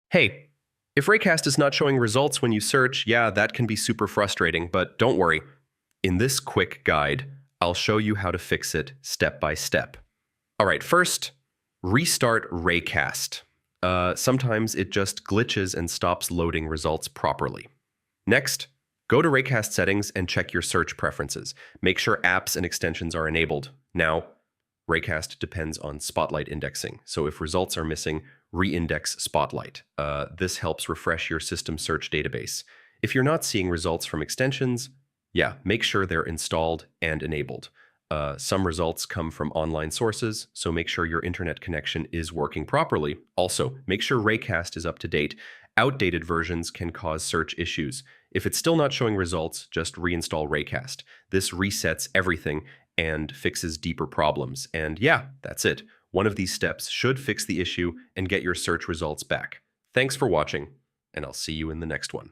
Hey, if Raycast is not showing results when you search, yeah, that can be super frustrating, but don't worry. In this quick guide, I'll show you how to fix it step by step. All right, first, restart Raycast. Sometimes it just glitches and stops loading results properly. Next, go to Raycast settings and check your search preferences. Make sure apps and extensions are enabled. Now, Raycast depends on Spotlight indexing, so if results are missing, re-index Spotlight. This helps refresh your system search database. If you're not seeing results from extensions, yeah, make sure they're installed and enabled. Some results come from online sources, so make sure your internet connection is working properly. Also, make sure Raycast is up to date. Outdated versions can cause search issues. If it's still not showing results, just reinstall Raycast. This resets everything and fixes deeper problems. And yeah, that's it. One of these steps should fix the issue and get your search results back. Thanks for watching, and I'll see you in the next one.